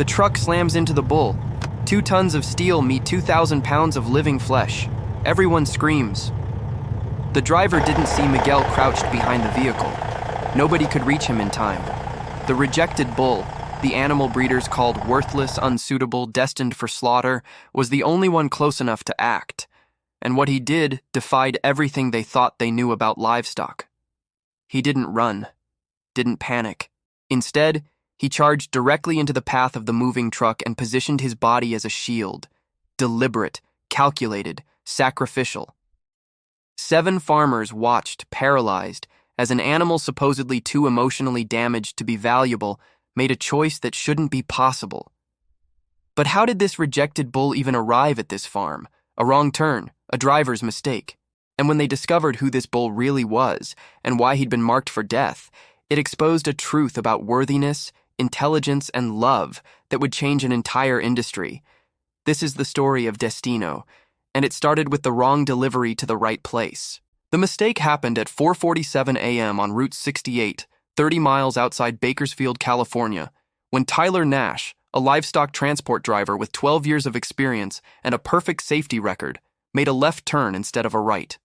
The truck slams into the bull. 2 tons of steel meet 2,000 pounds of living flesh. Everyone screams. The driver didn't see Miguel crouched behind the vehicle. Nobody could reach him in time. The rejected bull, the animal breeders called worthless, unsuitable, destined for slaughter, was the only one close enough to act. And what he did defied everything they thought they knew about livestock. He didn't run, didn't panic. Instead, he charged directly into the path of the moving truck and positioned his body as a shield. Deliberate, calculated, sacrificial. 7 farmers watched, paralyzed, as an animal supposedly too emotionally damaged to be valuable made a choice that shouldn't be possible. But how did this rejected bull even arrive at this farm? A wrong turn, a driver's mistake. And when they discovered who this bull really was and why he'd been marked for death, it exposed a truth about worthiness, intelligence, and love that would change an entire industry. This is the story of Destino, and it started with the wrong delivery to the right place. The mistake happened at 4:47 a.m. on Route 68, 30 miles outside Bakersfield, California, when Tyler Nash, a livestock transport driver with 12 years of experience and a perfect safety record, made a left turn instead of a right.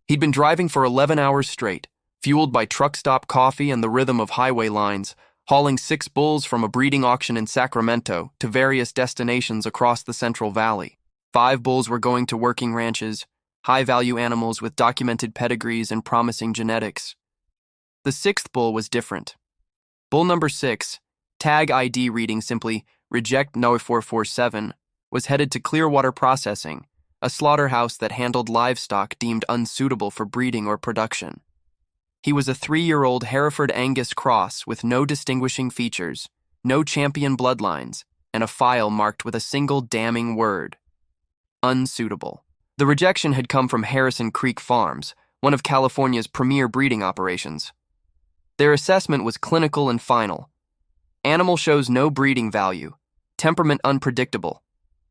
He'd been driving for 11 hours straight, fueled by truck stop coffee and the rhythm of highway lines, hauling 6 bulls from a breeding auction in Sacramento to various destinations across the Central Valley. 5 bulls were going to working ranches, high-value animals with documented pedigrees and promising genetics. The 6th bull was different. Bull number 6, tag ID reading simply Reject No 447, was headed to Clearwater Processing, a slaughterhouse that handled livestock deemed unsuitable for breeding or production. He was a 3-year-old Hereford Angus cross with no distinguishing features, no champion bloodlines, and a file marked with a single damning word: unsuitable. The rejection had come from Harrison Creek Farms, one of California's premier breeding operations. Their assessment was clinical and final. Animal shows no breeding value, temperament unpredictable,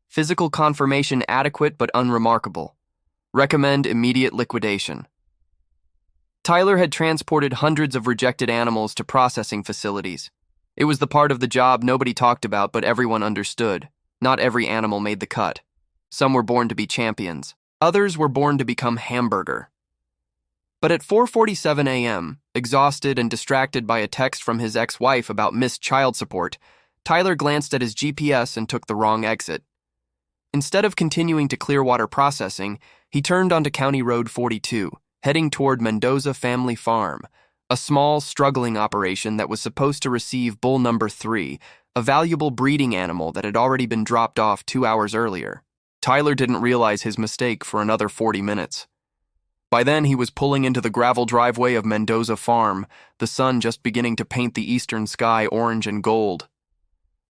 physical conformation adequate but unremarkable. Recommend immediate liquidation. Tyler had transported hundreds of rejected animals to processing facilities. It was the part of the job nobody talked about but everyone understood. Not every animal made the cut. Some were born to be champions. Others were born to become hamburger. But at 4:47 a.m., exhausted and distracted by a text from his ex-wife about missed child support, Tyler glanced at his GPS and took the wrong exit. Instead of continuing to Clearwater Processing, he turned onto County Road 42, heading toward Mendoza Family Farm, a small, struggling operation that was supposed to receive bull number 3, a valuable breeding animal that had already been dropped off 2 hours earlier. Tyler didn't realize his mistake for another 40 minutes. By then, he was pulling into the gravel driveway of Mendoza Farm, the sun just beginning to paint the eastern sky orange and gold.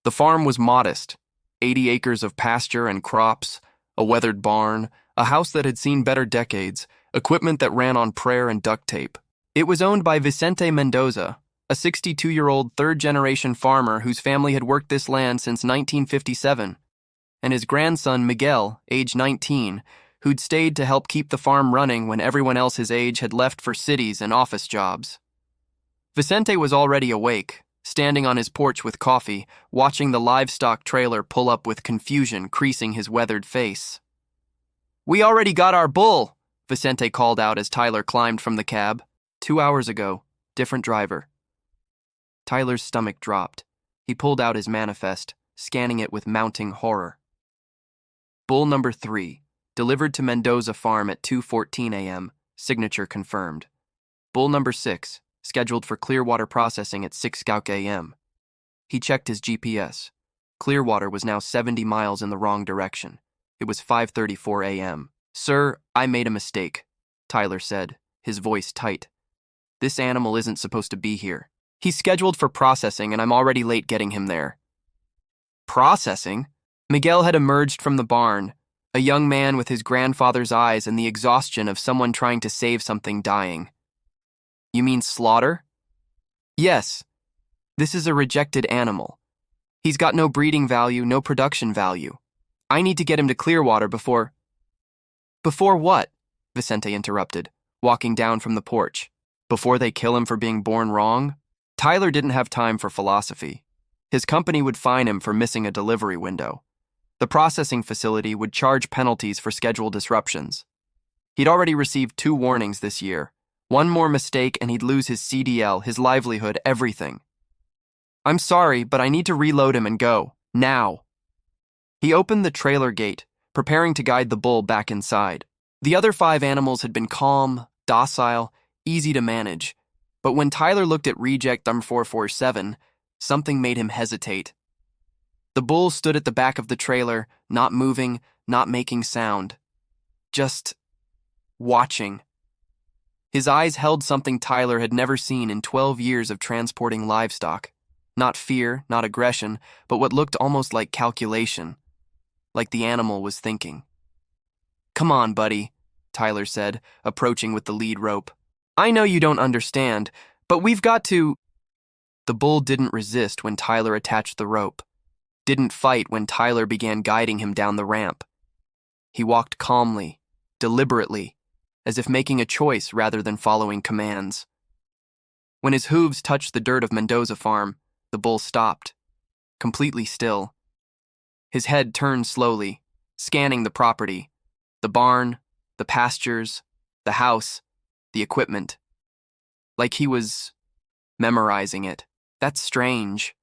The farm was modest: 80 acres of pasture and crops, a weathered barn, a house that had seen better decades, equipment that ran on prayer and duct tape. It was owned by Vicente Mendoza, a 62-year-old third-generation farmer whose family had worked this land since 1957, and his grandson Miguel, age 19, who'd stayed to help keep the farm running when everyone else his age had left for cities and office jobs. Vicente was already awake, standing on his porch with coffee, watching the livestock trailer pull up with confusion creasing his weathered face. "We already got our bull," Vicente called out as Tyler climbed from the cab. 2 hours ago, different driver. Tyler's stomach dropped. He pulled out his manifest, scanning it with mounting horror. Bull number 3, delivered to Mendoza Farm at 2:14 a.m., signature confirmed. Bull number 6, scheduled for Clearwater Processing at 6 a.m. He checked his GPS. Clearwater was now 70 miles in the wrong direction. It was 5:34 a.m. "Sir, I made a mistake," Tyler said, his voice tight. "This animal isn't supposed to be here. He's scheduled for processing and I'm already late getting him there." Processing? Miguel had emerged from the barn, a young man with his grandfather's eyes and the exhaustion of someone trying to save something dying. "You mean slaughter?" "Yes. This is a rejected animal. He's got no breeding value, no production value. I need to get him to Clearwater before—" "Before what?" Vicente interrupted, walking down from the porch. "Before they kill him for being born wrong?" Tyler didn't have time for philosophy. His company would fine him for missing a delivery window. The processing facility would charge penalties for schedule disruptions. He'd already received 2 warnings this year. One more mistake and he'd lose his CDL, his livelihood, everything. "I'm sorry, but I need to reload him and go. Now." He opened the trailer gate, preparing to guide the bull back inside. The other 5 animals had been calm, docile, easy to manage. But when Tyler looked at Reject Number 447, something made him hesitate. The bull stood at the back of the trailer, not moving, not making sound. Just watching. His eyes held something Tyler had never seen in 12 years of transporting livestock. Not fear, not aggression, but what looked almost like calculation. Like the animal was thinking. "Come on, buddy," Tyler said, approaching with the lead rope. "I know you don't understand, but we've got to—" The bull didn't resist when Tyler attached the rope. Didn't fight when Tyler began guiding him down the ramp. He walked calmly, deliberately, as if making a choice rather than following commands. When his hooves touched the dirt of Mendoza Farm, the bull stopped, completely still. His head turned slowly, scanning the property, the barn, the pastures, the house, the equipment. Like he was memorizing it. "That's strange,"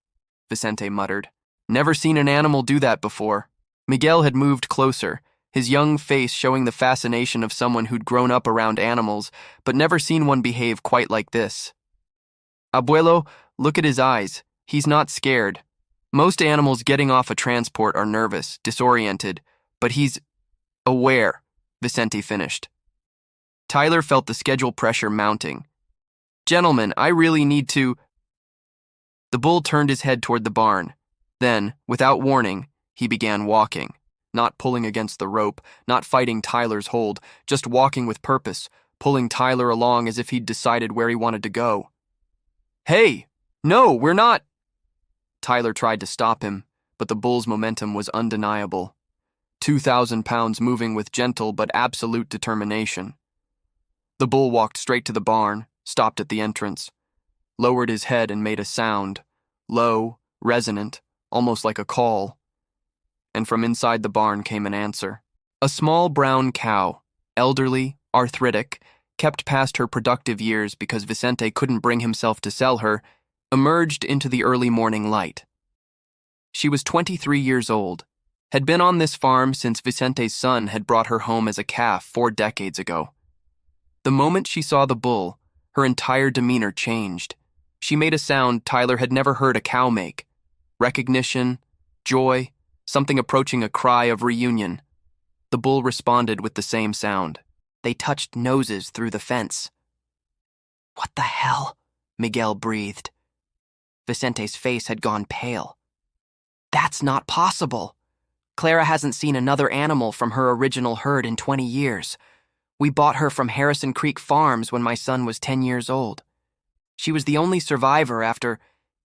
Vicente muttered. "Never seen an animal do that before." Miguel had moved closer, his young face showing the fascination of someone who'd grown up around animals, but never seen one behave quite like this. "Abuelo, look at his eyes. He's not scared. Most animals getting off a transport are nervous, disoriented, but he's aware," Vicente finished. Tyler felt the schedule pressure mounting. "Gentlemen, I really need to—" The bull turned his head toward the barn. Then, without warning, he began walking, not pulling against the rope, not fighting Tyler's hold, just walking with purpose, pulling Tyler along as if he'd decided where he wanted to go. "Hey! No, we're not—" Tyler tried to stop him, but the bull's momentum was undeniable. 2,000 pounds moving with gentle but absolute determination. The bull walked straight to the barn, stopped at the entrance, lowered his head and made a sound, low, resonant, almost like a call. And from inside the barn came an answer. A small brown cow, elderly, arthritic, kept past her productive years because Vicente couldn't bring himself to sell her, emerged into the early morning light. She was 23 years old, had been on this farm since Vicente's son had brought her home as a calf 4 decades ago. The moment she saw the bull, her entire demeanor changed. She made a sound Tyler had never heard a cow make. Recognition, joy, something approaching a cry of reunion. The bull responded with the same sound. They touched noses through the fence. "What the hell?" Miguel breathed. Vicente's face had gone pale. "That's not possible. Clara hasn't seen another animal from her original herd in 20 years. We bought her from Harrison Creek Farms when my son was 10 years old. She was the only survivor after—"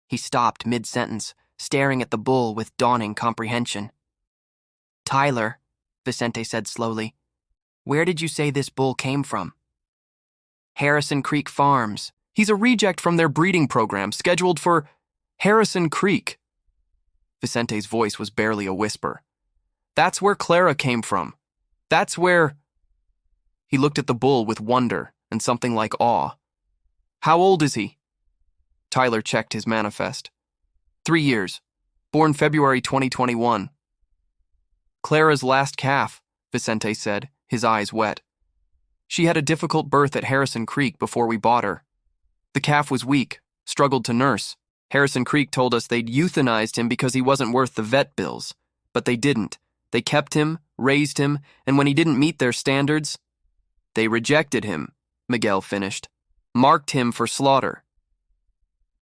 He stopped mid-sentence, staring at the bull with dawning comprehension. "Tyler," Vicente said slowly, "where did you say this bull came from?" "Harrison Creek Farms. He's a reject from their breeding program scheduled for Harrison Creek." Vicente's voice was barely a whisper. "That's where Clara came from. That's where—" He looked at the bull with wonder and something like awe. "How old is he?" Tyler checked his manifest. 3 years. Born February 2021. "Clara's last calf," Vicente said, his eyes wet. "She had a difficult birth at Harrison Creek before we bought her. The calf was weak, struggled to nurse. Harrison Creek told us they'd euthanized him because he wasn't worth the vet bills. But they didn't. They kept him, raised him, and when he didn't meet their standards, they rejected him," Miguel finished. "Marked him for slaughter."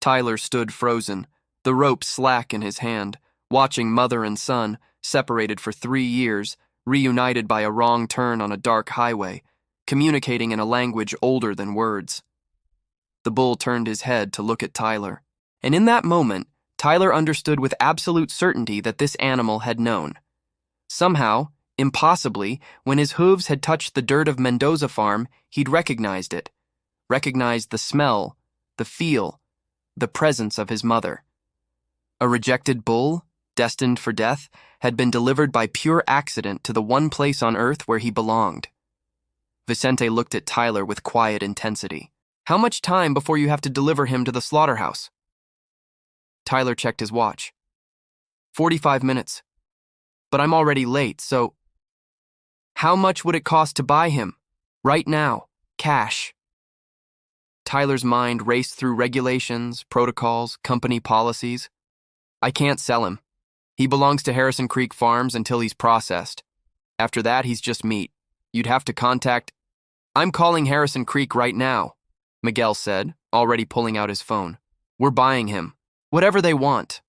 Tyler stood frozen, the rope slack in his hand, watching mother and son, separated for 3 years, reunited by a wrong turn on a dark highway, communicating in a language older than words. The bull turned his head to look at Tyler, and in that moment, Tyler understood with absolute certainty that this animal had known. Somehow, impossibly, when his hooves had touched the dirt of Mendoza Farm, he'd recognized it. Recognized the smell, the feel, the presence of his mother. A rejected bull, destined for death, had been delivered by pure accident to the one place on earth where he belonged. Vicente looked at Tyler with quiet intensity. How much time before you have to deliver him to the slaughterhouse? Tyler checked his watch. 45 minutes. But I'm already late, so... How much would it cost to buy him? Right now, cash. Tyler's mind raced through regulations, protocols, company policies. I can't sell him. He belongs to Harrison Creek Farms until he's processed. After that, he's just meat. You'd have to contact... I'm calling Harrison Creek right now, Miguel said, already pulling out his phone. We're buying him. Whatever they want.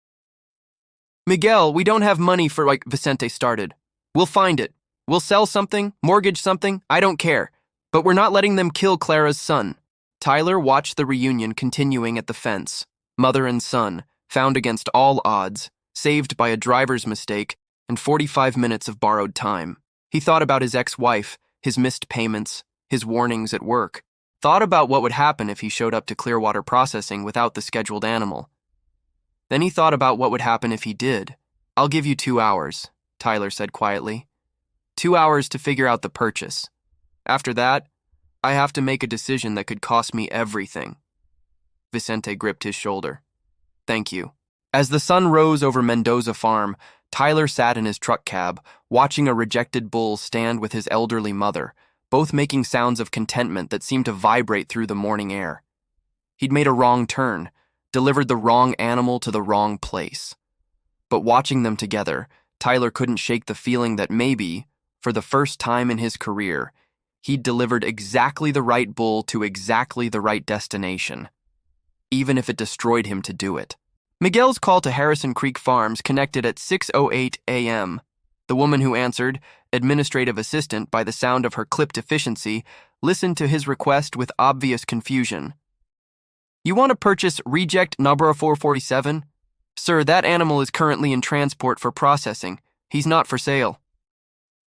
Miguel, we don't have money for, Vicente started. We'll find it. We'll sell something, mortgage something, I don't care. But we're not letting them kill Clara's son. Tyler watched the reunion continuing at the fence. Mother and son, found against all odds, saved by a driver's mistake, and 45 minutes of borrowed time. He thought about his ex-wife, his missed payments, his warnings at work. Thought about what would happen if he showed up to Clearwater Processing without the scheduled animal. Then he thought about what would happen if he did. I'll give you 2 hours, Tyler said quietly. 2 hours to figure out the purchase. After that, I have to make a decision that could cost me everything. Vicente gripped his shoulder. Thank you. As the sun rose over Mendoza Farm, Tyler sat in his truck cab, watching a rejected bull stand with his elderly mother, both making sounds of contentment that seemed to vibrate through the morning air. He'd made a wrong turn, delivered the wrong animal to the wrong place. But watching them together, Tyler couldn't shake the feeling that maybe, for the first time in his career, he'd delivered exactly the right bull to exactly the right destination, even if it destroyed him to do it. Miguel's call to Harrison Creek Farms connected at 6:08 a.m. The woman who answered, administrative assistant by the sound of her clipped efficiency, listened to his request with obvious confusion. You want to purchase reject number 447? Sir, that animal is currently in transport for processing. He's not for sale.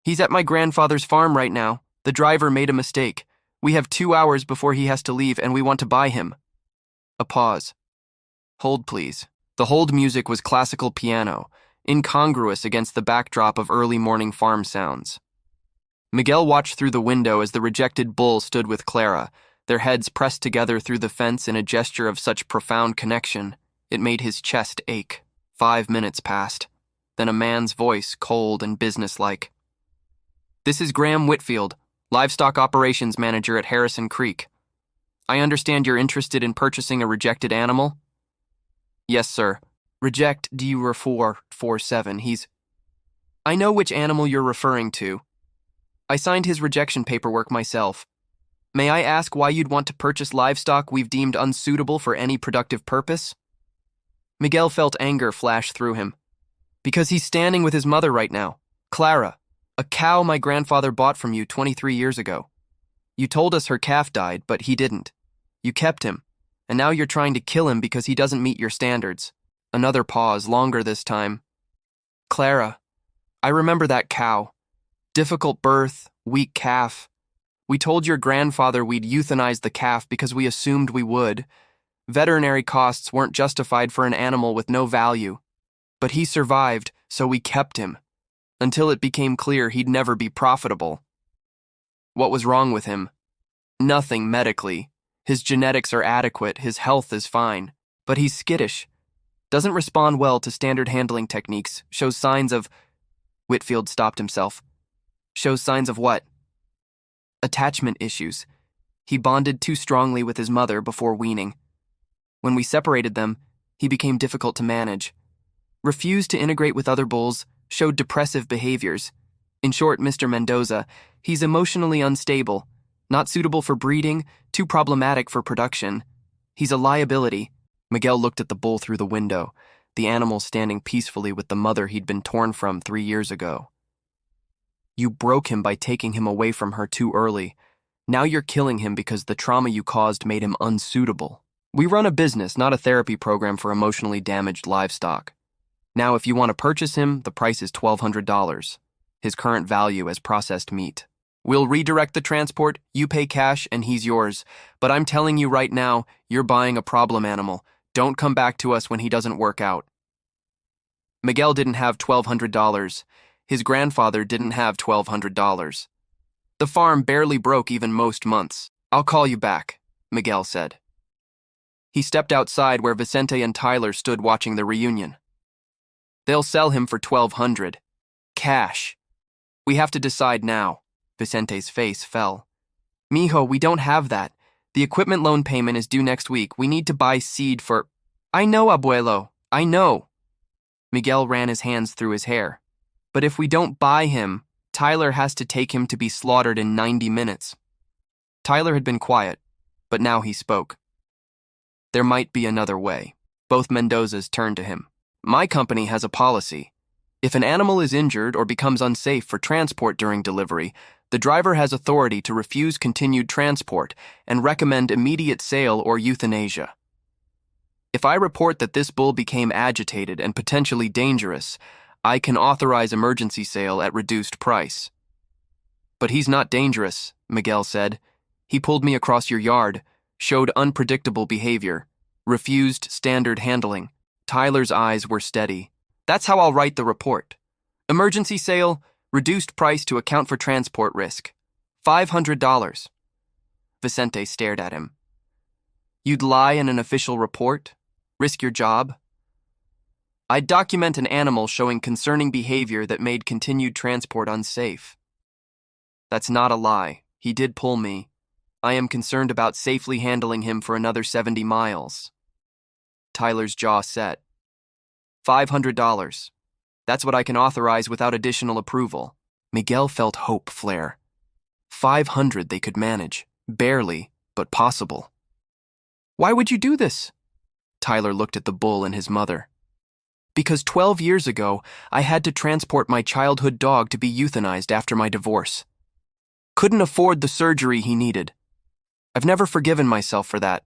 He's at my grandfather's farm right now. The driver made a mistake. We have 2 hours before he has to leave and we want to buy him. A pause. Hold, please. The hold music was classical piano, incongruous against the backdrop of early morning farm sounds. Miguel watched through the window as the rejected bull stood with Clara, their heads pressed together through the fence in a gesture of such profound connection, it made his chest ache. 5 minutes passed. Then a man's voice, cold and businesslike. This is Graham Whitfield, livestock operations manager at Harrison Creek. I understand you're interested in purchasing a rejected animal? Yes, sir. Reject D447. I know which animal you're referring to. I signed his rejection paperwork myself. May I ask why you'd want to purchase livestock we've deemed unsuitable for any productive purpose? Miguel felt anger flash through him. Because he's standing with his mother right now, Clara, a cow my grandfather bought from you 23 years ago. You told us her calf died, but he didn't. You kept him, and now you're trying to kill him because he doesn't meet your standards. Another pause, longer this time. Clara, I remember that cow. Difficult birth, weak calf. We told your grandfather we'd euthanize the calf because we assumed we would. Veterinary costs weren't justified for an animal with no value. But he survived, so we kept him. Until it became clear he'd never be profitable. What was wrong with him? Nothing medically. His genetics are adequate, his health is fine. But he's skittish. Doesn't respond well to standard handling techniques, shows signs of... Whitfield stopped himself. Shows signs of what? Attachment issues. He bonded too strongly with his mother before weaning. When we separated them, he became difficult to manage. Refused to integrate with other bulls, showed depressive behaviors. In short, Mr. Mendoza, he's emotionally unstable, not suitable for breeding, too problematic for production. He's a liability. Miguel looked at the bull through the window, the animal standing peacefully with the mother he'd been torn from 3 years ago. You broke him by taking him away from her too early. Now you're killing him because the trauma you caused made him unsuitable. We run a business, not a therapy program for emotionally damaged livestock. Now, if you want to purchase him, the price is $1,200, his current value as processed meat. We'll redirect the transport, you pay cash, and he's yours. But I'm telling you right now, you're buying a problem animal. Don't come back to us when he doesn't work out. Miguel didn't have $1,200. His grandfather didn't have $1,200. The farm barely broke even most months. "I'll call you back," Miguel said. He stepped outside where Vicente and Tyler stood watching the reunion. "They'll sell him for $1,200. Cash. We have to decide now." Vicente's face fell. "Mijo, we don't have that. The equipment loan payment is due next week. We need to buy seed for—" "I know, abuelo. I know." Miguel ran his hands through his hair. "But if we don't buy him, Tyler has to take him to be slaughtered in 90 minutes. Tyler had been quiet, but now he spoke. "There might be another way." Both Mendozas turned to him. "My company has a policy. If an animal is injured or becomes unsafe for transport during delivery, the driver has authority to refuse continued transport and recommend immediate sale or euthanasia. If I report that this bull became agitated and potentially dangerous, I can authorize emergency sale at reduced price." "But he's not dangerous," Miguel said. "He pulled me across your yard, showed unpredictable behavior, refused standard handling." Tyler's eyes were steady. "That's how I'll write the report. Emergency sale, reduced price to account for transport risk. $500. Vicente stared at him. "You'd lie in an official report? Risk your job?" "I'd document an animal showing concerning behavior that made continued transport unsafe." "That's not a lie. He did pull me. I am concerned about safely handling him for another 70 miles. Tyler's jaw set. $500. That's what I can authorize without additional approval. Miguel felt hope flare. 500 they could manage. Barely, but possible. "Why would you do this?" Tyler looked at the bull and his mother. "Because 12 years ago, I had to transport my childhood dog to be euthanized after my divorce. Couldn't afford the surgery he needed. I've never forgiven myself for that.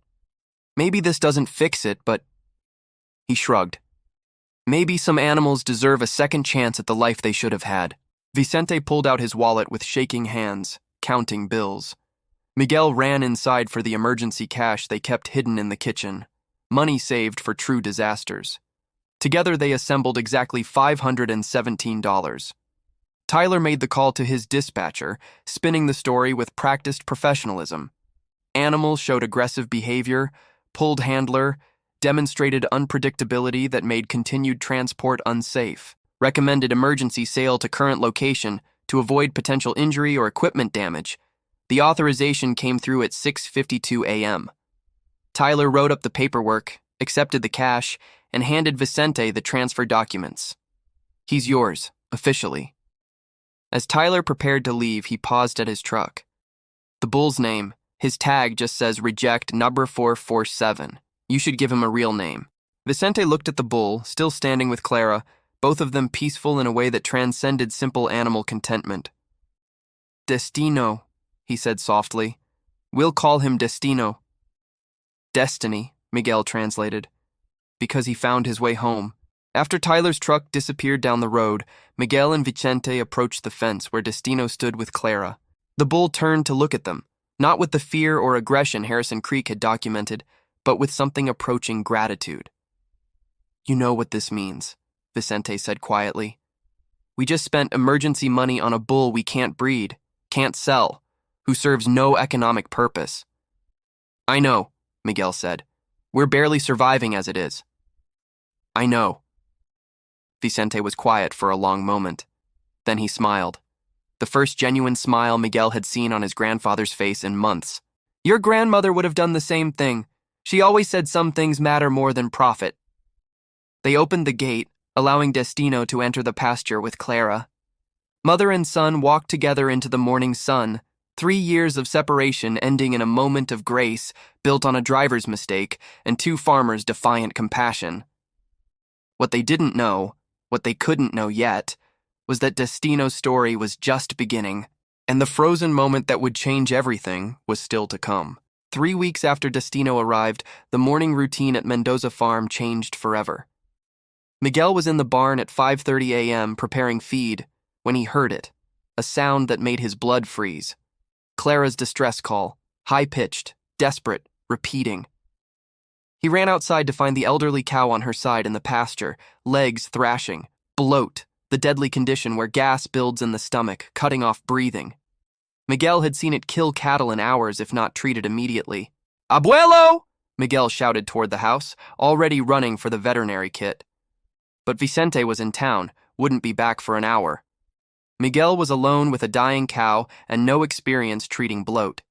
Maybe this doesn't fix it, but..." He shrugged. "Maybe some animals deserve a second chance at the life they should have had." Vicente pulled out his wallet with shaking hands, counting bills. Miguel ran inside for the emergency cash they kept hidden in the kitchen, money saved for true disasters. Together they assembled exactly $517. Tyler made the call to his dispatcher, spinning the story with practiced professionalism. Animals showed aggressive behavior, pulled handler, demonstrated unpredictability that made continued transport unsafe, recommended emergency sale to current location to avoid potential injury or equipment damage. The authorization came through at 6:52 a.m. Tyler wrote up the paperwork, accepted the cash, and handed Vicente the transfer documents. "He's yours, officially." As Tyler prepared to leave, he paused at his truck. The bull's name, his tag just says reject number 447. You should give him a real name. Vicente looked at the bull, still standing with Clara, both of them peaceful in a way that transcended simple animal contentment. "Destino," he said softly. "We'll call him Destino." "Destiny," Miguel translated, because he found his way home. After Tyler's truck disappeared down the road, Miguel and Vicente approached the fence where Destino stood with Clara. The bull turned to look at them, not with the fear or aggression Harrison Creek had documented, but with something approaching gratitude. "You know what this means," Vicente said quietly. "We just spent emergency money on a bull we can't breed, can't sell, who serves no economic purpose." "I know," Miguel said. "We're barely surviving as it is." "I know." Vicente was quiet for a long moment. Then he smiled. The first genuine smile Miguel had seen on his grandfather's face in months. "Your grandmother would have done the same thing. She always said some things matter more than profit." They opened the gate, allowing Destino to enter the pasture with Clara. Mother and son walked together into the morning sun, 3 years of separation ending in a moment of grace built on a driver's mistake and 2 farmers' defiant compassion. What they didn't know, what they couldn't know yet, was that Destino's story was just beginning, and the frozen moment that would change everything was still to come. 3 weeks after Destino arrived, the morning routine at Mendoza Farm changed forever. Miguel was in the barn at 5:30 a.m. preparing feed when he heard it, a sound that made his blood freeze. Clara's distress call, high-pitched, desperate, repeating. He ran outside to find the elderly cow on her side in the pasture, legs thrashing, bloat, the deadly condition where gas builds in the stomach, cutting off breathing. Miguel had seen it kill cattle in hours if not treated immediately. "Abuelo!" Miguel shouted toward the house, already running for the veterinary kit. But Vicente was in town, wouldn't be back for an hour. Miguel was alone with a dying cow and no experience treating bloat.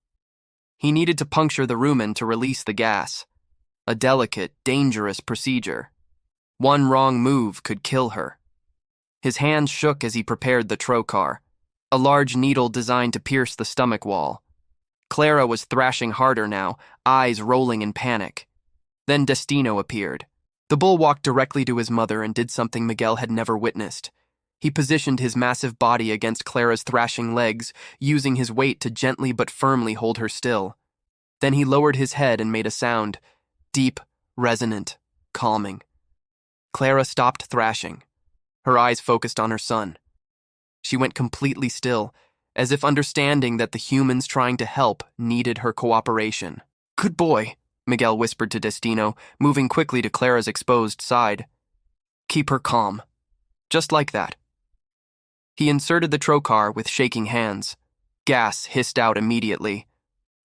He needed to puncture the rumen to release the gas. A delicate, dangerous procedure. One wrong move could kill her. His hands shook as he prepared the trocar, a large needle designed to pierce the stomach wall. Clara was thrashing harder now, eyes rolling in panic. Then Destino appeared. The bull walked directly to his mother and did something Miguel had never witnessed. He positioned his massive body against Clara's thrashing legs, using his weight to gently but firmly hold her still. Then he lowered his head and made a sound, deep, resonant, calming. Clara stopped thrashing. Her eyes focused on her son. She went completely still, as if understanding that the humans trying to help needed her cooperation. "Good boy," Miguel whispered to Destino, moving quickly to Clara's exposed side. "Keep her calm. Just like that." He inserted the trocar with shaking hands. Gas hissed out immediately.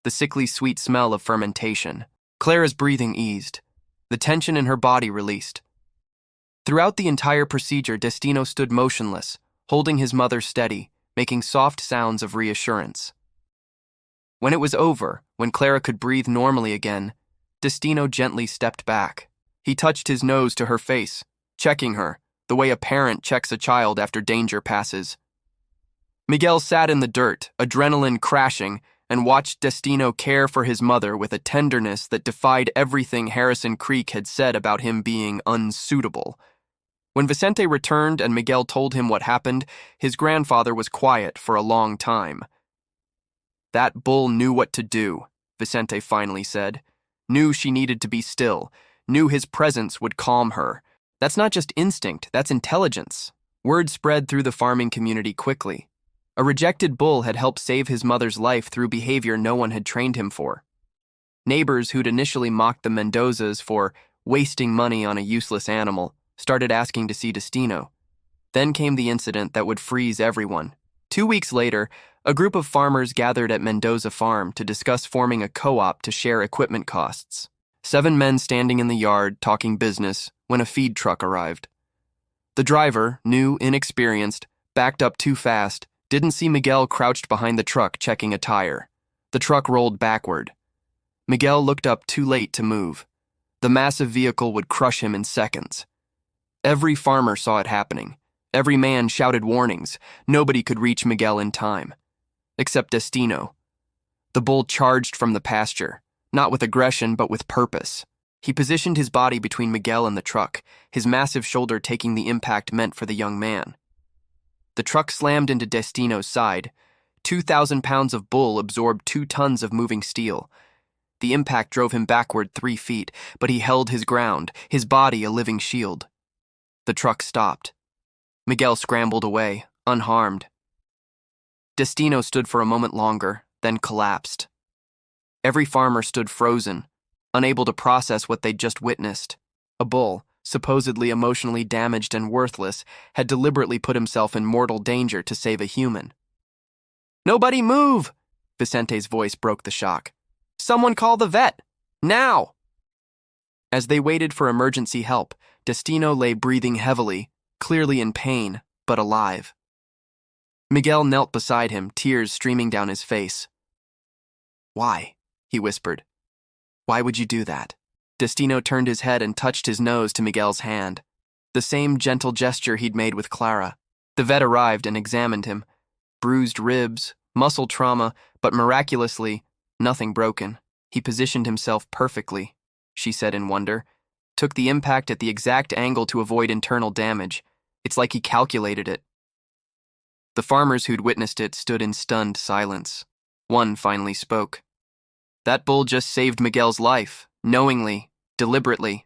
The sickly sweet smell of fermentation. Clara's breathing eased. The tension in her body released. Throughout the entire procedure, Destino stood motionless, holding his mother steady, making soft sounds of reassurance. When it was over, when Clara could breathe normally again, Destino gently stepped back. He touched his nose to her face, checking her, the way a parent checks a child after danger passes. Miguel sat in the dirt, adrenaline crashing, and watched Destino care for his mother with a tenderness that defied everything Harrison Creek had said about him being unsuitable. When Vicente returned and Miguel told him what happened, his grandfather was quiet for a long time. "That bull knew what to do," Vicente finally said. "Knew she needed to be still. Knew his presence would calm her. That's not just instinct, that's intelligence." Word spread through the farming community quickly. A rejected bull had helped save his mother's life through behavior no one had trained him for. Neighbors who'd initially mocked the Mendozas for wasting money on a useless animal started asking to see Destino. Then came the incident that would freeze everyone. 2 weeks later, a group of farmers gathered at Mendoza Farm to discuss forming a co-op to share equipment costs. 7 men standing in the yard talking business when a feed truck arrived. The driver, new, inexperienced, backed up too fast, didn't see Miguel crouched behind the truck checking a tire. The truck rolled backward. Miguel looked up too late to move. The massive vehicle would crush him in seconds. Every farmer saw it happening. Every man shouted warnings. Nobody could reach Miguel in time. Except Destino. The bull charged from the pasture, not with aggression but with purpose. He positioned his body between Miguel and the truck, his massive shoulder taking the impact meant for the young man. The truck slammed into Destino's side. 2,000 pounds of bull absorbed 2 tons of moving steel. The impact drove him backward 3 feet, but he held his ground, his body a living shield. The truck stopped. Miguel scrambled away, unharmed. Destino stood for a moment longer, then collapsed. Every farmer stood frozen, unable to process what they'd just witnessed. A bull, supposedly emotionally damaged and worthless, had deliberately put himself in mortal danger to save a human. "Nobody move!" Vicente's voice broke the shock. "Someone call the vet! Now!" As they waited for emergency help, Destino lay breathing heavily, clearly in pain, but alive. Miguel knelt beside him, tears streaming down his face. "Why?" he whispered. "Why would you do that?" Destino turned his head and touched his nose to Miguel's hand. The same gentle gesture he'd made with Clara. The vet arrived and examined him. Bruised ribs, muscle trauma, but miraculously, nothing broken. He positioned himself perfectly, she said in wonder. Took the impact at the exact angle to avoid internal damage. It's like he calculated it. The farmers who'd witnessed it stood in stunned silence. One finally spoke. "That bull just saved Miguel's life, knowingly, deliberately."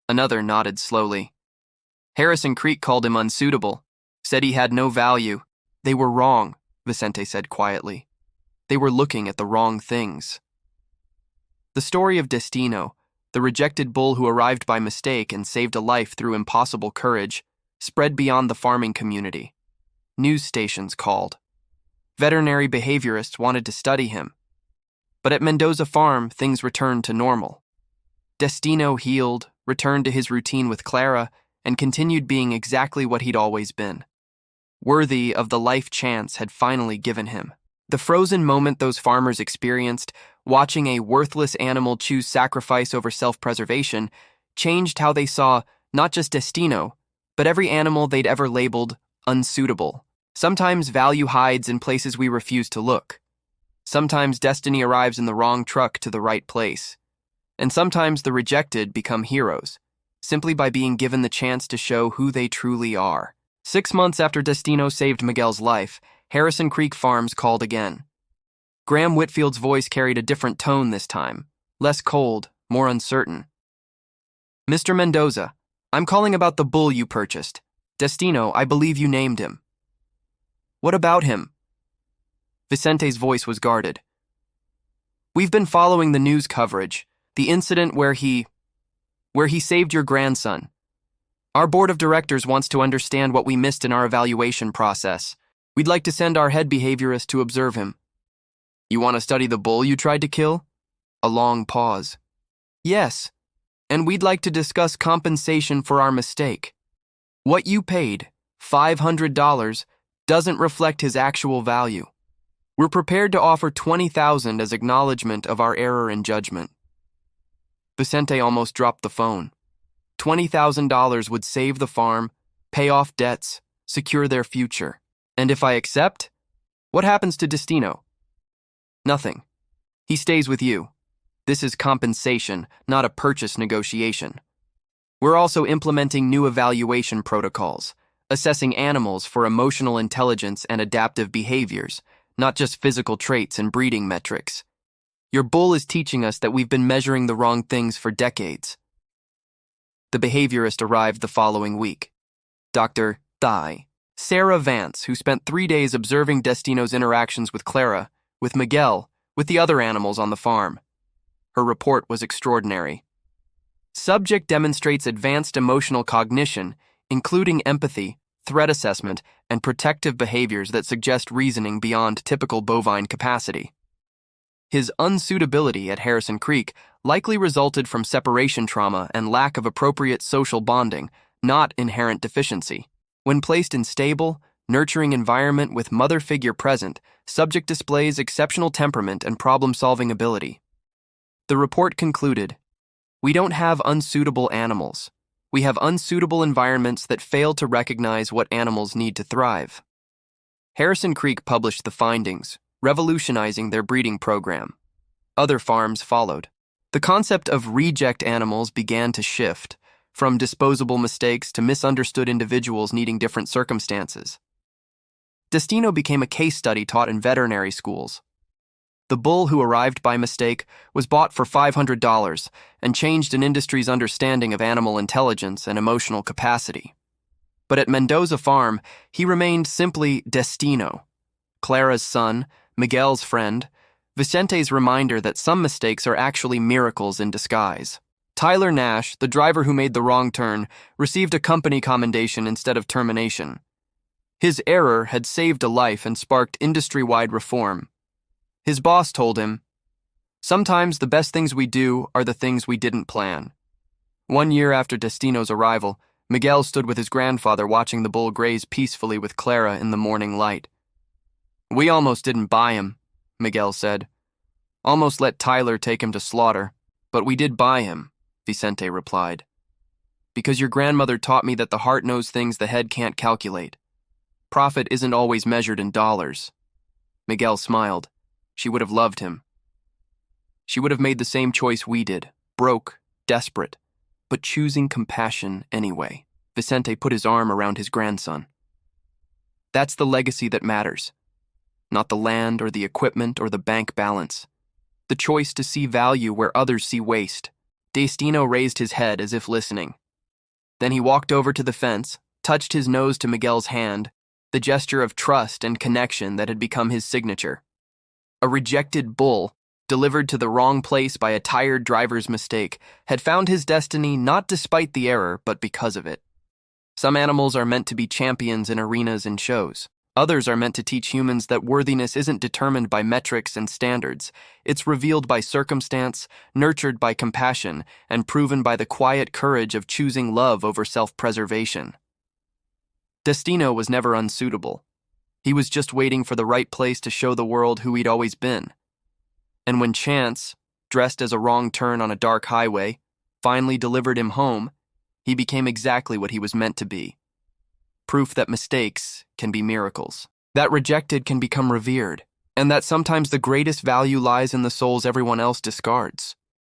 Another nodded slowly. "Harrison Creek called him unsuitable, said he had no value." "They were wrong," Vicente said quietly. "They were looking at the wrong things." The story of Destino, The rejected bull who arrived by mistake and saved a life through impossible courage spread beyond the farming community. News stations called. Veterinary behaviorists wanted to study him. But at Mendoza Farm, things returned to normal. Destino healed, returned to his routine with Clara, and continued being exactly what he'd always been. Worthy of the life chance had finally given him. The frozen moment those farmers experienced, watching a worthless animal choose sacrifice over self-preservation, changed how they saw not just Destino, but every animal they'd ever labeled unsuitable. Sometimes value hides in places we refuse to look. Sometimes destiny arrives in the wrong truck to the right place. And sometimes the rejected become heroes, simply by being given the chance to show who they truly are. 6 months after Destino saved Miguel's life, Harrison Creek Farms called again. Graham Whitfield's voice carried a different tone this time, less cold, more uncertain. "Mr. Mendoza, I'm calling about the bull you purchased. Destino, I believe you named him." "What about him?" Vicente's voice was guarded. "We've been following the news coverage, the incident where he saved your grandson. Our board of directors wants to understand what we missed in our evaluation process. We'd like to send our head behaviorist to observe him." "You want to study the bull you tried to kill?" A long pause. "Yes, and we'd like to discuss compensation for our mistake. What you paid, $500, doesn't reflect his actual value. We're prepared to offer $20,000 as acknowledgement of our error in judgment." Vicente almost dropped the phone. $20,000 would save the farm, pay off debts, secure their future. "And if I accept? What happens to Destino?" "Nothing. He stays with you. This is compensation, not a purchase negotiation. We're also implementing new evaluation protocols, assessing animals for emotional intelligence and adaptive behaviors, not just physical traits and breeding metrics. Your bull is teaching us that we've been measuring the wrong things for decades." The behaviorist arrived the following week. Dr. Sarah Vance, who spent 3 days observing Destino's interactions with Clara, with Miguel, with the other animals on the farm. Her report was extraordinary. Subject demonstrates advanced emotional cognition, including empathy, threat assessment, and protective behaviors that suggest reasoning beyond typical bovine capacity. His unsuitability at Harrison Creek likely resulted from separation trauma and lack of appropriate social bonding, not inherent deficiency. When placed in stable, nurturing environment with mother figure present, subject displays exceptional temperament and problem-solving ability. The report concluded, "We don't have unsuitable animals. We have unsuitable environments that fail to recognize what animals need to thrive." Harrison Creek published the findings, revolutionizing their breeding program. Other farms followed. The concept of reject animals began to shift, from disposable mistakes to misunderstood individuals needing different circumstances. Destino became a case study taught in veterinary schools. The bull who arrived by mistake was bought for $500 and changed an industry's understanding of animal intelligence and emotional capacity. But at Mendoza Farm, he remained simply Destino, Clara's son, Miguel's friend, Vicente's reminder that some mistakes are actually miracles in disguise. Tyler Nash, the driver who made the wrong turn, received a company commendation instead of termination. His error had saved a life and sparked industry-wide reform. His boss told him, "Sometimes the best things we do are the things we didn't plan." 1 year after Destino's arrival, Miguel stood with his grandfather watching the bull graze peacefully with Clara in the morning light. "We almost didn't buy him," Miguel said. "Almost let Tyler take him to slaughter, but we did buy him," Vicente replied. "Because your grandmother taught me that the heart knows things the head can't calculate. Profit isn't always measured in dollars." Miguel smiled. She would have loved him. She would have made the same choice we did, broke, desperate, but choosing compassion anyway. Vicente put his arm around his grandson. "That's the legacy that matters. Not the land or the equipment or the bank balance. The choice to see value where others see waste." Destino raised his head as if listening. Then he walked over to the fence, touched his nose to Miguel's hand, the gesture of trust and connection that had become his signature. A rejected bull, delivered to the wrong place by a tired driver's mistake, had found his destiny not despite the error, but because of it. Some animals are meant to be champions in arenas and shows. Others are meant to teach humans that worthiness isn't determined by metrics and standards. It's revealed by circumstance, nurtured by compassion, and proven by the quiet courage of choosing love over self-preservation. Destino was never unsuitable. He was just waiting for the right place to show the world who he'd always been. And when chance, dressed as a wrong turn on a dark highway, finally delivered him home, he became exactly what he was meant to be. Proof that mistakes can be miracles, that rejected can become revered, and that sometimes the greatest value lies in the souls everyone else discards.